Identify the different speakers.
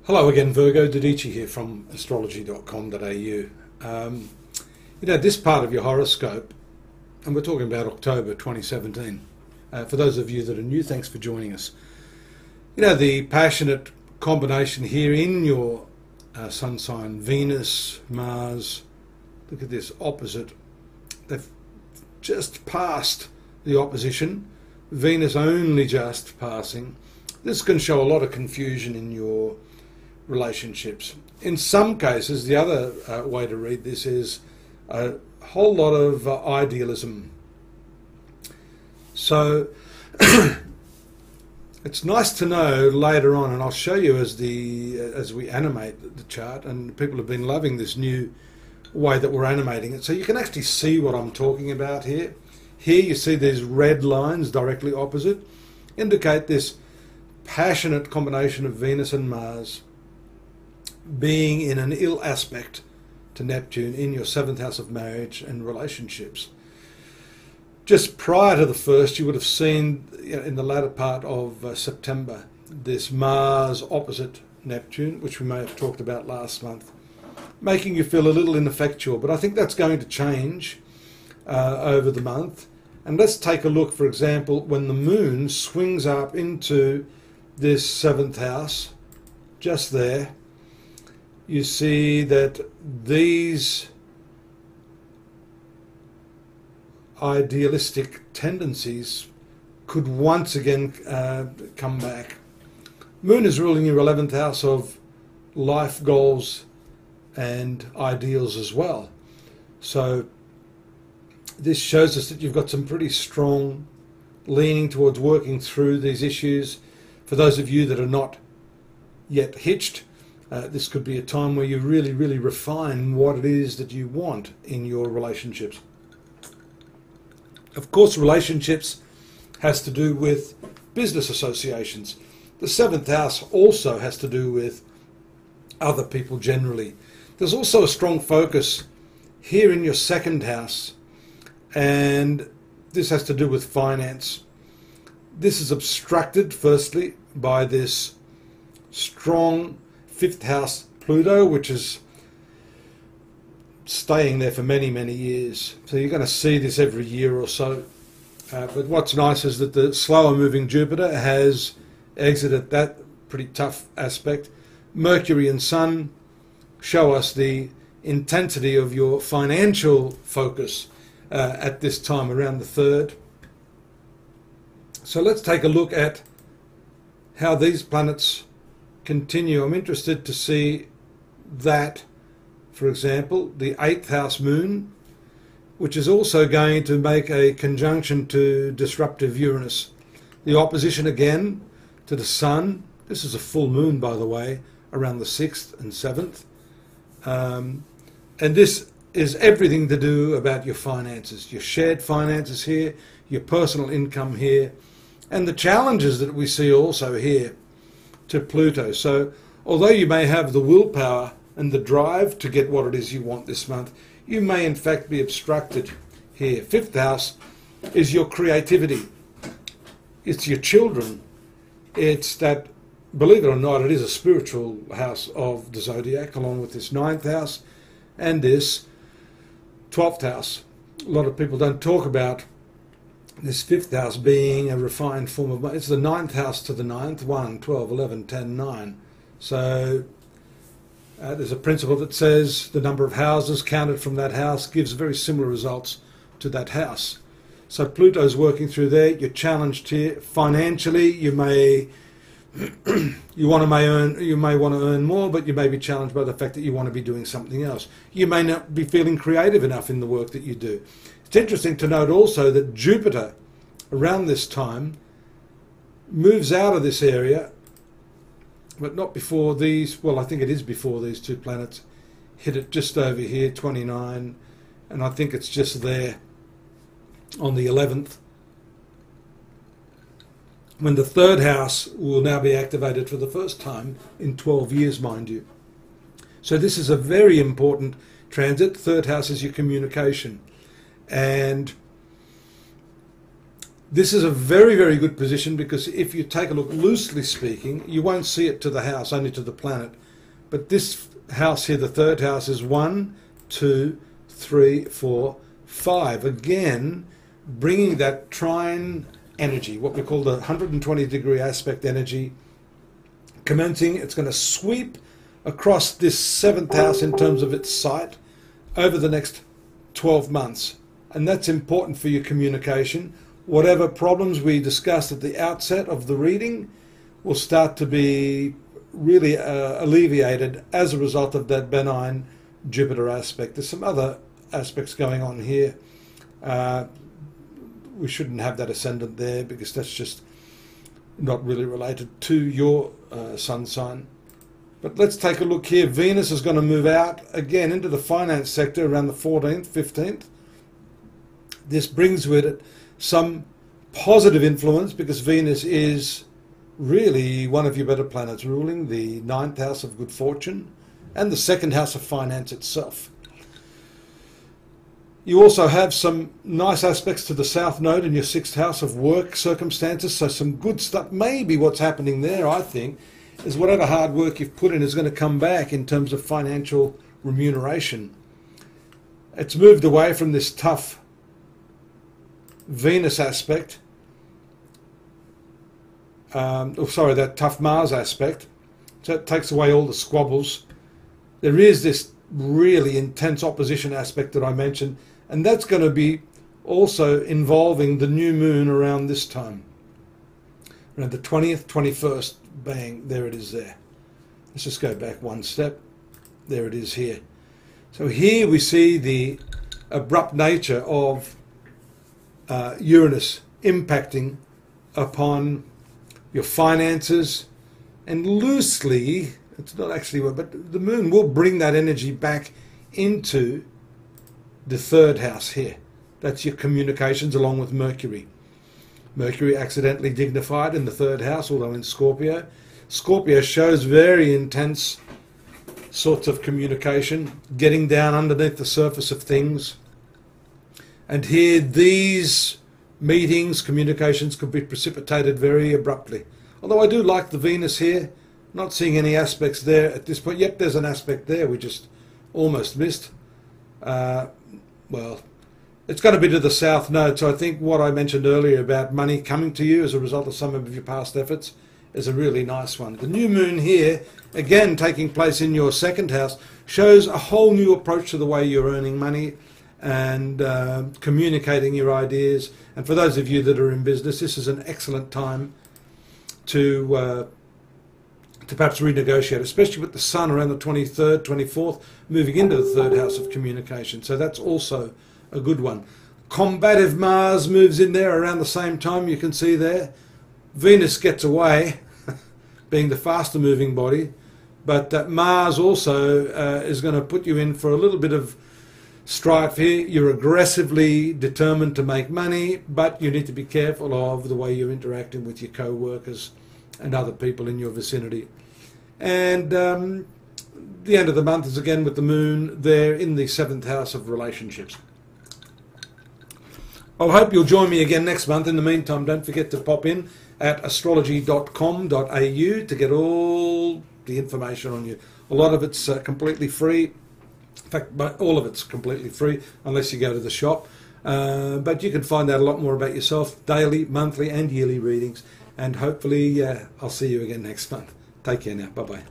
Speaker 1: Hello again, Virgo. Dadhichi here from astrology.com.au. This part of your horoscope, and we're talking about October 2017. For those of you that are new, thanks for joining us. The passionate combination here in your sun sign, Venus, Mars, look at this opposite. They've just passed the opposition. Venus only just passing. This can show a lot of confusion in your relationships. In some cases, the other way to read this is a whole lot of idealism. So it's nice to know later on, and I'll show you as we animate the chart, and people have been loving this new way that we're animating it, so you can actually see what I'm talking about here. Here you see these red lines directly opposite, indicate this passionate combination of Venus and Mars being in an ill aspect to Neptune in your 7th house of marriage and relationships. Just prior to the 1st, you would have seen in the latter part of September this Mars opposite Neptune, which we may have talked about last month, making you feel a little ineffectual. But I think that's going to change over the month. And let's take a look, for example, when the moon swings up into this 7th house, just there, you see that these idealistic tendencies could once again come back. Moon is ruling your 11th house of life goals and ideals as well. So this shows us that you've got some pretty strong leaning towards working through these issues. For those of you that are not yet hitched, this could be a time where you really refine what it is that you want in your relationships. Of course, relationships has to do with business associations. The 7th house also has to do with other people generally. There's also a strong focus here in your 2nd house, and this has to do with finance. This is obstructed, firstly, by this strong 5th house Pluto, which is staying there for many years. So you're going to see this every year or so. But what's nice is that the slower moving Jupiter has exited that pretty tough aspect. Mercury and Sun show us the intensity of your financial focus at this time around the 3rd. So let's take a look at how these planets continue. I'm interested to see that, for example, the 8th house moon, which is also going to make a conjunction to disruptive Uranus. The opposition again to the Sun. This is a full moon, by the way, around the 6th and 7th. And this is everything to do about your finances, your shared finances here, your personal income here, and the challenges that we see also here to Pluto. So although you may have the willpower and the drive to get what it is you want this month, you may in fact be obstructed here. 5th house is your creativity. It's your children. It's that, believe it or not, it is a spiritual house of the zodiac, along with this 9th house and this 12th house. A lot of people don't talk about this 5th house being a refined form of, it's the 9th house to the 9th, 1, 12, 11, 10, 9. So there's a principle that says the number of houses counted from that house gives very similar results to that house. So Pluto's working through there. You're challenged here financially. You may want to earn more, but you may be challenged by the fact that you want to be doing something else. You may not be feeling creative enough in the work that you do. It's interesting to note also that Jupiter, around this time, moves out of this area, but not before these, well, I think it is before these two planets hit it just over here, 29, and I think it's just there on the 11th, when the 3rd house will now be activated for the first time in 12 years, mind you. So this is a very important transit. 3rd house is your communication. And This is a very, very good position, because if you take a look, loosely speaking, you won't see it to the house, only to the planet. But this house here, the third house, is 1, 2, 3, 4, 5. Again, bringing that trine energy, what we call the 120-degree aspect energy, commencing. It's going to sweep across this 7th house in terms of its site over the next 12 months. And that's important for your communication. Whatever problems we discussed at the outset of the reading will start to be really alleviated as a result of that benign Jupiter aspect. There's some other aspects going on here. We shouldn't have that ascendant there, because that's just not really related to your sun sign. But let's take a look here. Venus is going to move out again into the finance sector around the 14th, 15th. This brings with it some positive influence, because Venus is really one of your better planets, ruling the 9th house of good fortune and the 2nd house of finance itself. You also have some nice aspects to the South Node in your 6th house of work circumstances, so some good stuff. Maybe what's happening there, I think, is whatever hard work you've put in is going to come back in terms of financial remuneration. It's moved away from this tough Venus aspect, that tough Mars aspect, so it takes away all the squabbles. There is this really intense opposition aspect that I mentioned, and that's going to be also involving the new moon around this time, around the 20th, 21st, bang, there it is there. Let's just go back one step. There it is here. So here we see the abrupt nature of Uranus impacting upon your finances, and loosely, it's not actually, but the moon will bring that energy back into the 3rd house here. That's your communications, along with Mercury. Mercury accidentally dignified in the 3rd house, although in Scorpio. Scorpio shows very intense sorts of communication, getting down underneath the surface of things. And here, these meetings, communications, could be precipitated very abruptly. Although I do like the Venus here, not seeing any aspects there at this point. Yep, there's an aspect there we just almost missed. Well, it's going to be to the South Node, so I think what I mentioned earlier about money coming to you as a result of some of your past efforts is a really nice one. The new moon here, again taking place in your 2nd house, shows a whole new approach to the way you're earning money and communicating your ideas. And for those of you that are in business, this is an excellent time to perhaps renegotiate, especially with the Sun around the 23rd, 24th, moving into the 3rd house of communication. So that's also a good one. Combative Mars moves in there around the same time, you can see there. Venus gets away, being the faster moving body, but Mars also is going to put you in for a little bit of strife here. You're aggressively determined to make money, but you need to be careful of the way you're interacting with your co-workers and other people in your vicinity. And the end of the month is again with the moon there in the 7th house of relationships. I hope you'll join me again next month. In the meantime, don't forget to pop in at astrology.com.au to get all the information on you. A lot of it's completely free. In fact, all of it's completely free unless you go to the shop. But you can find out a lot more about yourself, daily, monthly and yearly readings. And hopefully I'll see you again next month. Take care now. Bye-bye.